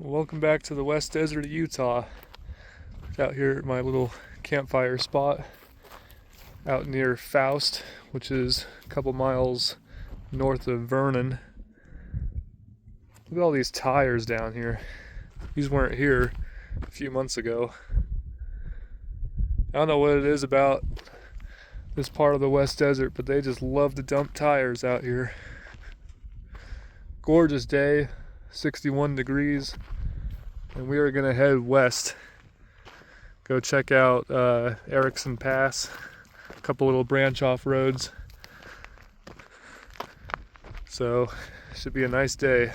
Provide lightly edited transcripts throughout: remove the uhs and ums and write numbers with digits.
Welcome back to the West Desert of Utah. Out here at my little campfire spot out near Faust, which is a couple miles north of Vernon. Look at all these tires down here. These weren't here a few months ago. I don't know what it is about this part of the West Desert, but they just love to dump tires out here. Gorgeous day, 61 degrees, and we are going to head west. Go check out Erickson Pass, a couple little branch off roads. So, should be a nice day.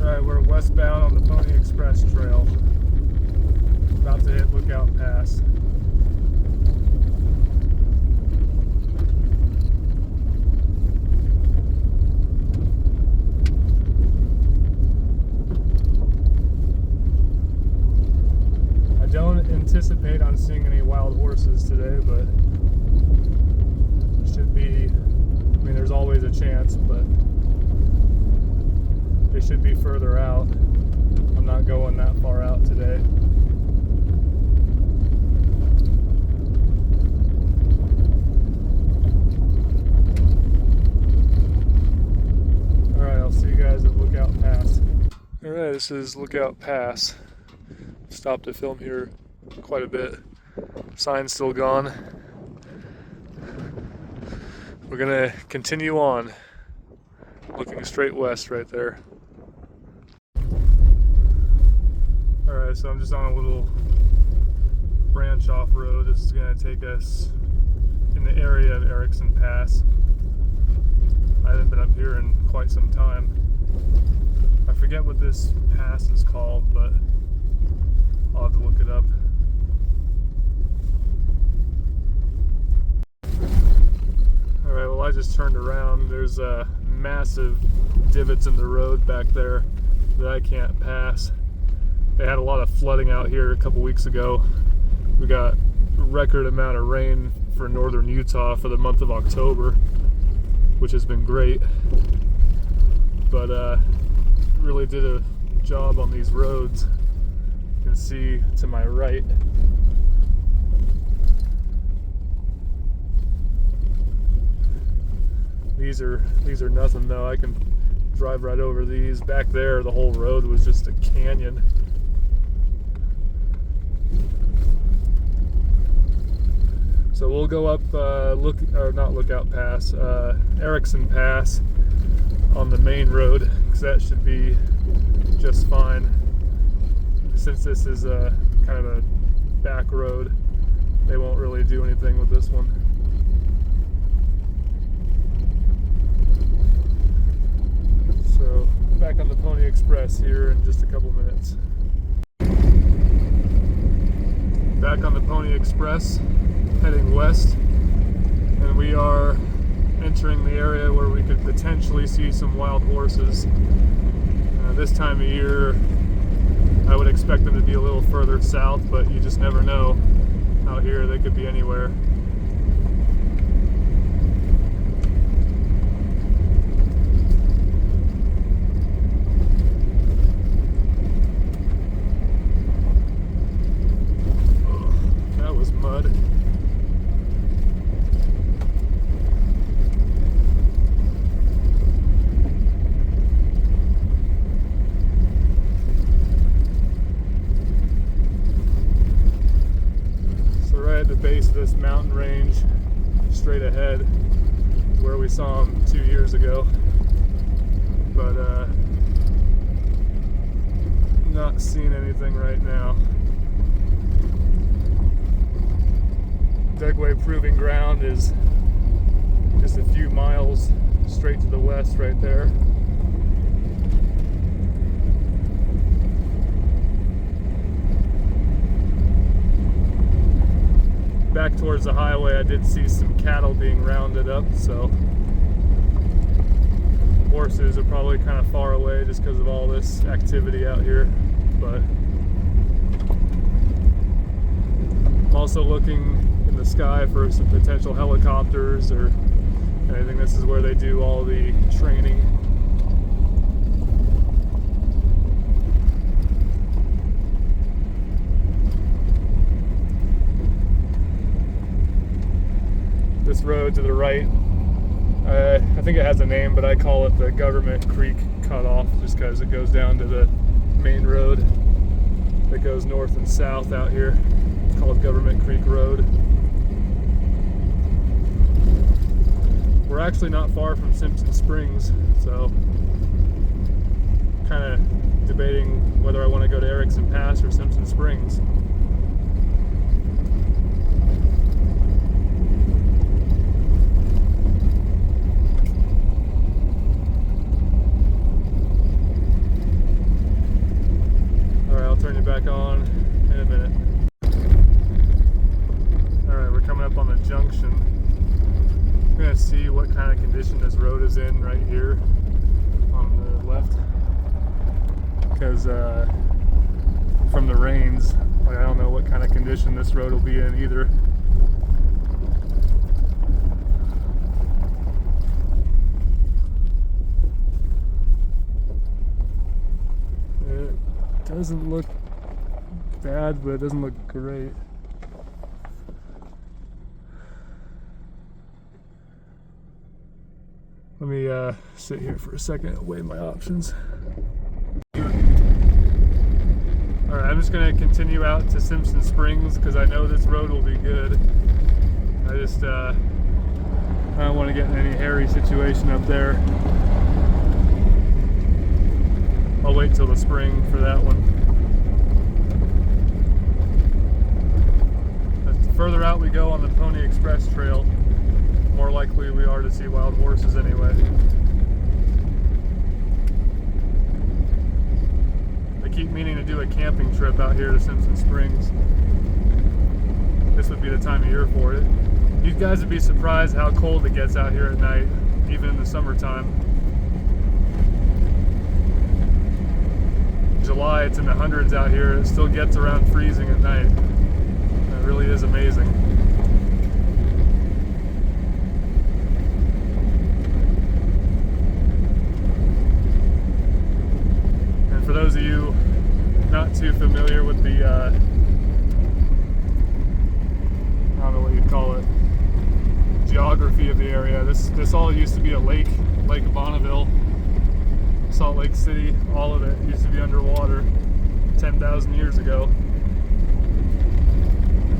Alright, we're westbound on the Pony Express Trail. About to hit Lookout Pass. Don't anticipate on seeing any wild horses today, but it should be, I mean, there's always a chance, but they should be further out. I'm not going that far out today. Alright, I'll see you guys at Lookout Pass. Alright, this is Lookout Pass. Stopped to film here quite a bit. Sign's still gone. We're gonna continue on, looking straight west right there. Alright, so I'm just on a little branch off road. This is gonna take us in the area of Erickson Pass. I haven't been up here in quite some time. I forget what this pass is called, but I'll have to look it up. Alright, well, I just turned around. There's massive divots in the road back there that I can't pass. They had a lot of flooding out here a couple weeks ago. We got a record amount of rain for northern Utah for the month of October, which has been great. But really did a job on these roads. You can see to my right. These are nothing though. I can drive right over these. Back there, the whole road was just a canyon. So we'll go up Lookout Pass, Erickson Pass on the main road, because that should be just fine. Since this is a kind of a back road, they won't really do anything with this one. So back on the Pony Express here in just a couple minutes. Back on the Pony Express, heading west, and we are entering the area where we could potentially see some wild horses. This time of year, I would expect them to be a little further south, but you just never know. Out here, they could be anywhere. Oh, that was mud. At the base of this mountain range, straight ahead, where we saw them 2 years ago, but not seeing anything right now. Dugway Proving Ground is just a few miles straight to the west right there. Back towards the highway, I did see some cattle being rounded up, so horses are probably kind of far away just because of all this activity out here. But I'm also looking in the the sky for some potential helicopters or anything. This is where they do all the training. This road to the right, I think it has a name, but I call it the Government Creek Cutoff just because it goes down to the main road that goes north and south out here. It's called Government Creek Road. We're actually not far from Simpson Springs, so kind of debating whether I want to go to Erickson Pass or Simpson Springs. I'll turn you back on in a minute. Alright, we're coming up on the junction. I'm going to see what kind of condition this road is in right here on the left. Because from the rains, I don't know what kind of condition this road will be in either. Doesn't look bad, but it doesn't look great. Let me sit here for a second and weigh my options. Alright, I'm just going to continue out to Simpson Springs because I know this road will be good. I just I don't want to get in any hairy situation up there. I'll wait till the spring for that one. The further out we go on the Pony Express Trail, the more likely we are to see wild horses anyway. I keep meaning to do a camping trip out here to Simpson Springs. This would be the time of year for it. You guys would be surprised how cold it gets out here at night, even in the summertime. July, it's in the hundreds out here. It still gets around freezing at night. It really is amazing. And for those of you not too familiar with the, I don't know what you'd call it, geography of the area, this all used to be a lake, Lake Bonneville. Salt Lake City, all of it used to be underwater 10,000 years ago.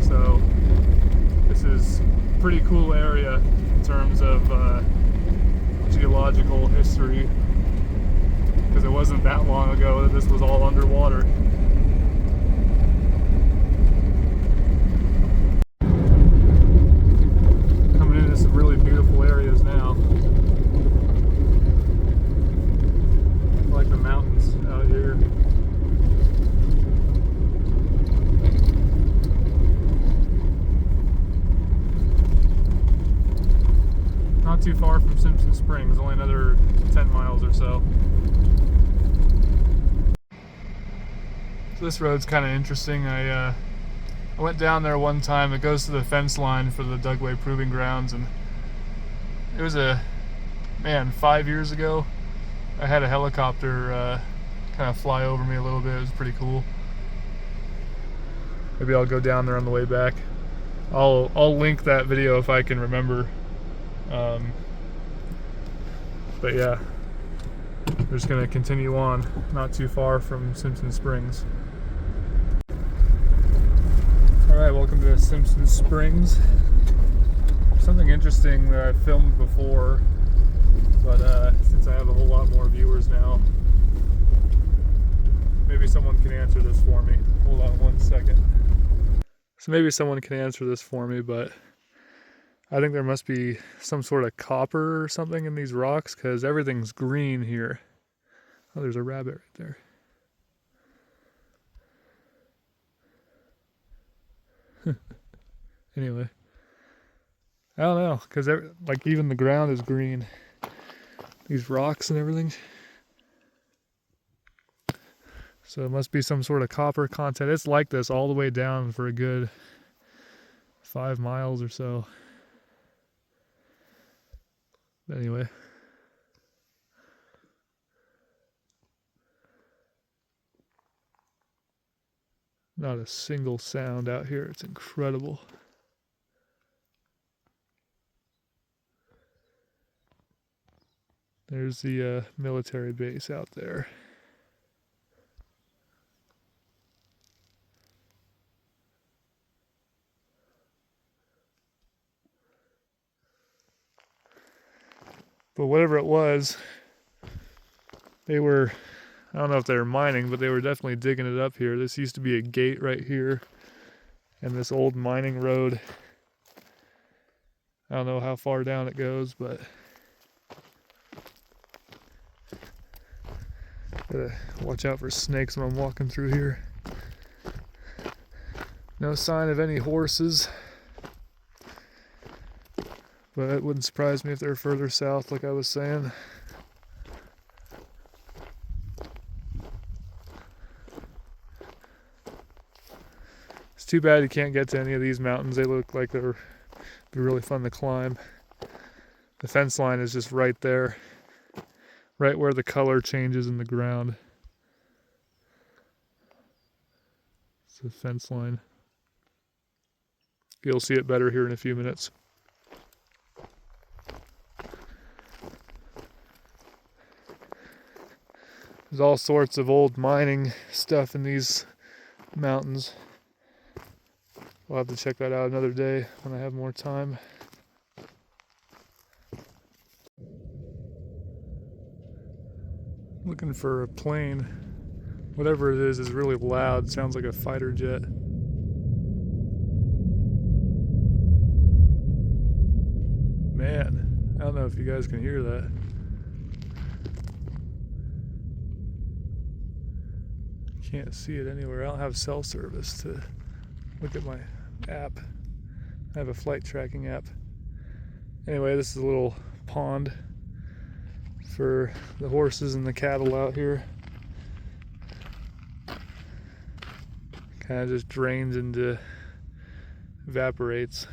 So this is a pretty cool area in terms of geological history, because it wasn't that long ago that this was all underwater. Coming into some really beautiful areas now. The mountains out here. Not too far from Simpson Springs, only another 10 miles or so. So this road's kind of interesting. I went down there one time. It goes to the fence line for the Dugway Proving Grounds, and it was 5 years ago. I had a helicopter kind of fly over me a little bit. It was pretty cool. Maybe I'll go down there on the way back. I'll link that video if I can remember. But yeah, we're just gonna continue on, not too far from Simpson Springs. All right, welcome to Simpson Springs. Something interesting that I've filmed before, but since I have a whole lot more viewers now, maybe someone can answer this for me. Hold on one second. So maybe someone can answer this for me, but I think there must be some sort of copper or something in these rocks, because everything's green here. Oh, there's a rabbit right there. Anyway, I don't know, because like even the ground is green. These rocks and everything. So it must be some sort of copper content. It's like this all the way down for a good 5 miles or so. But anyway. Not a single sound out here. It's incredible. There's the military base out there. But whatever it was, they were, I don't know if they were mining, but they were definitely digging it up here. This used to be a gate right here, and this old mining road. I don't know how far down it goes, but gotta watch out for snakes when I'm walking through here. No sign of any horses, but it wouldn't surprise me if they're further south, like I was saying. It's too bad you can't get to any of these mountains. They look like they're be really fun to climb. The fence line is just right there, right where the color changes in the ground. It's the fence line. You'll see it better here in a few minutes. There's all sorts of old mining stuff in these mountains. We'll have to check that out another day when I have more time. Looking for a plane. Whatever it is really loud. Sounds like a fighter jet. Man, I don't know if you guys can hear that. Can't see it anywhere. I don't have cell service to look at my app. I have a flight tracking app. Anyway, this is a little pond for the horses and the cattle out here. Kind of just drains into, evaporates.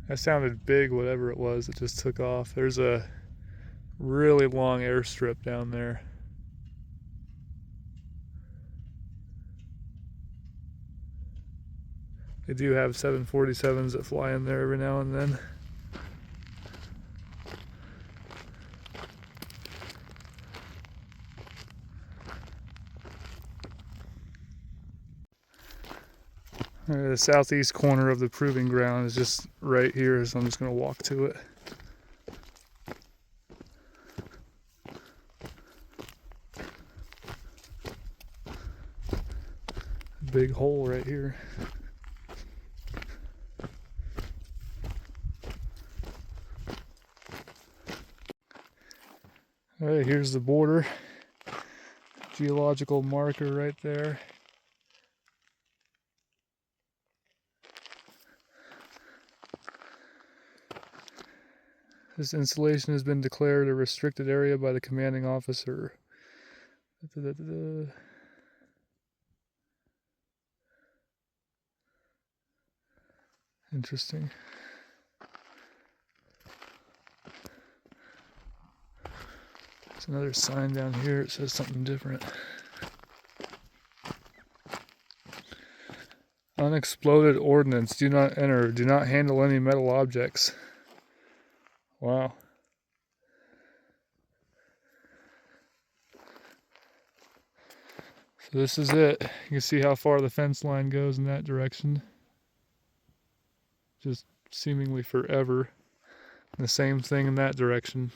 That sounded big, whatever it was that just took off. There's a really long airstrip down there. They do have 747s that fly in there every now and then. The southeast corner of the proving ground is just right here, so I'm just going to walk to it. Big hole right here. All right, here's the border. Geological marker right there. This installation has been declared a restricted area by the commanding officer. Interesting. There's another sign down here. It says something different. Unexploded ordnance. Do not enter. Do not handle any metal objects. Wow. So this is it. You can see how far the fence line goes in that direction. Just seemingly forever. And the same thing in that direction.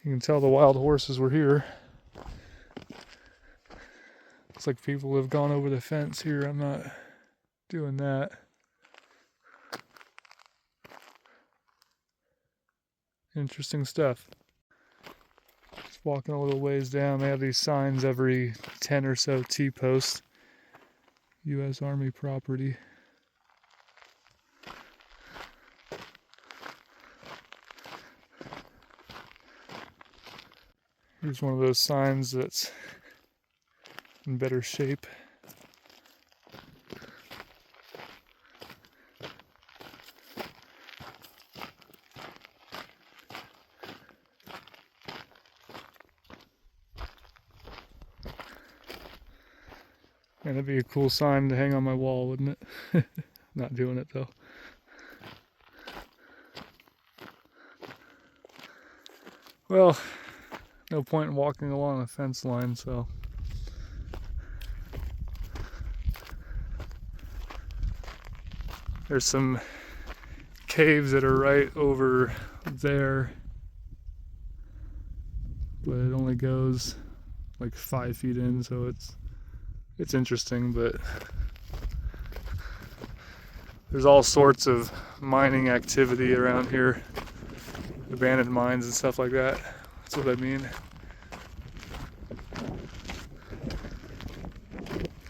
You can tell the wild horses were here. Looks like people have gone over the fence here. I'm not doing that. Interesting stuff. Just walking a little ways down, they have these signs every 10 or so T-posts. U.S. Army property. Here's one of those signs that's in better shape. And that'd be a cool sign to hang on my wall, wouldn't it? Not doing it though. Well, no point in walking along a fence line, so. There's some caves that are right over there, but it only goes like 5 feet in, so it's interesting, but there's all sorts of mining activity around here, abandoned mines and stuff like that. That's what I mean.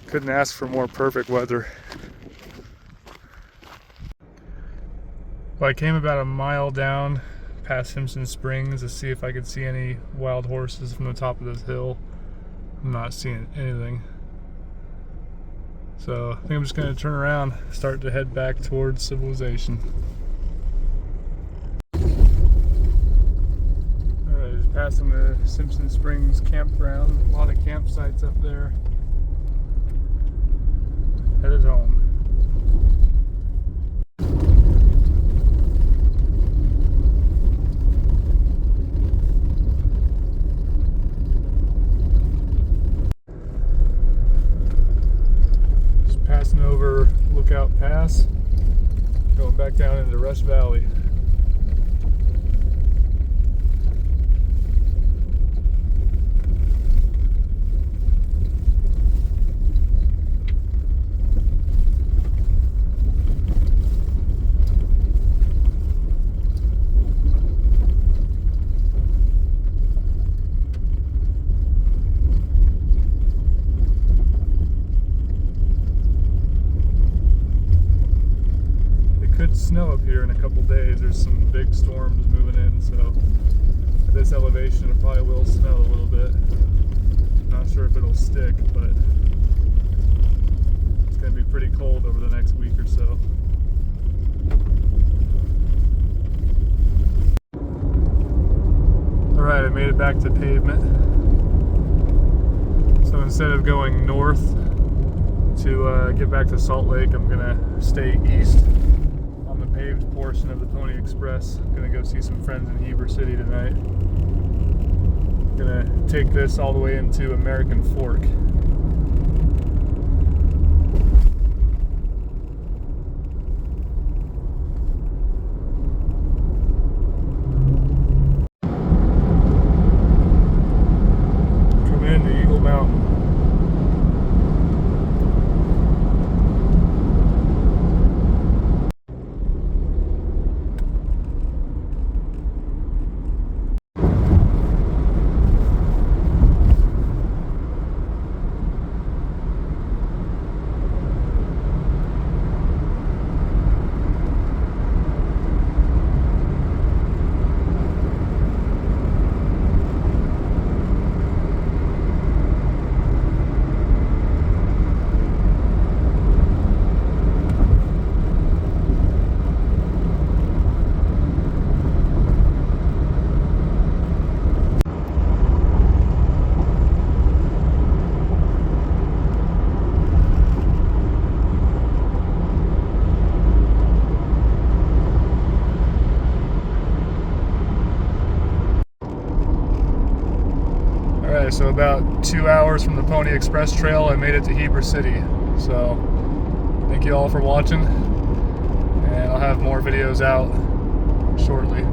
Couldn't ask for more perfect weather. Well, I came about a mile down past Simpson Springs to see if I could see any wild horses from the top of this hill. I'm not seeing anything. So I think I'm just going to turn around, start to head back towards civilization. Alright, just passing the Simpson Springs campground. A lot of campsites up there. Headed home. Passing over Lookout Pass, going back down into Rush Valley. Could snow up here in a couple days. There's some big storms moving in, so at this elevation it probably will snow a little bit. Not sure if it'll stick, but it's going to be pretty cold over the next week or so. Alright, I made it back to pavement. So instead of going north to get back to Salt Lake, I'm going to stay east on the paved portion of the Pony Express. I'm gonna go see some friends in Heber City tonight. I'm gonna take this all the way into American Fork. Coming into Eagle Mountain. So about 2 hours from the Pony Express Trail, I made it to Heber City. So thank you all for watching, and I'll have more videos out shortly.